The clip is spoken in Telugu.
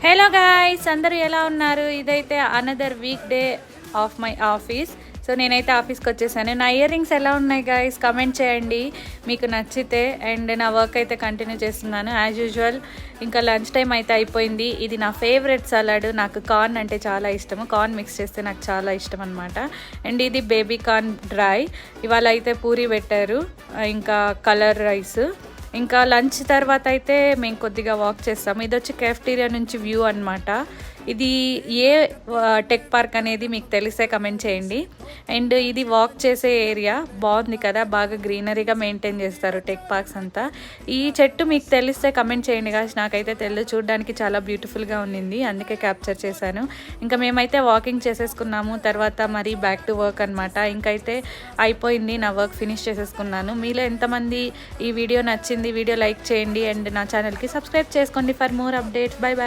హలో గాయ్స్, అందరూ ఎలా ఉన్నారు? ఇదైతే another week day of my office. So నేనైతే ఆఫీస్కి వచ్చేసాను. నా ఇయర్ రింగ్స్ ఎలా ఉన్నాయి గాయ్స్? కమెంట్ చేయండి మీకు నచ్చితే. అండ్ నా వర్క్ అయితే కంటిన్యూ చేస్తున్నాను యాజ్ యూజువల్. ఇంకా లంచ్ టైం అయితే అయిపోయింది. ఇది నా ఫేవరెట్ సలాడ్. నాకు కార్న్ అంటే చాలా ఇష్టము. కార్న్ మిక్స్ చేస్తే నాకు చాలా ఇష్టం అనమాట. అండ్ ఇది బేబీ కార్న్ డ్రై. ఇవాళ అయితే పూరి పెట్టారు, ఇంకా కలర్ రైస్. ఇంకా లంచ్ తర్వాత అయితే మేము కొద్దిగా వాక్ చేస్తాము. ఇది వచ్చి కెఫ్టీరియా నుంచి వ్యూ అనమాట. ఇది ఏ టెక్ పార్క్ అనేది మీకు తెలిసే కమెంట్ చేయండి. అండ్ ఇది వాక్ చేసే ఏరియా బాగుంది కదా, బాగా గ్రీనరీగా మెయింటైన్ చేస్తారు టెక్ పార్క్స్ అంతా. ఈ చెట్టు మీకు తెలిస్తే కమెంట్ చేయండి కాదు, నాకైతే తెలియదు. చూడడానికి చాలా బ్యూటిఫుల్గా ఉన్నింది, అందుకే క్యాప్చర్ చేశాను. ఇంకా మేమైతే వాకింగ్ చేసేసుకున్నాము. తర్వాత మరి బ్యాక్ టు వర్క్ అనమాట. ఇంకైతే అయిపోయింది, నా వర్క్ ఫినిష్ చేసేసుకున్నాను. మీలో ఎంతమంది ఈ వీడియో నచ్చింది? వీడియో లైక్ చేయండి అండ్ నా ఛానల్కి సబ్స్క్రైబ్ చేసుకోండి for more updates. By by.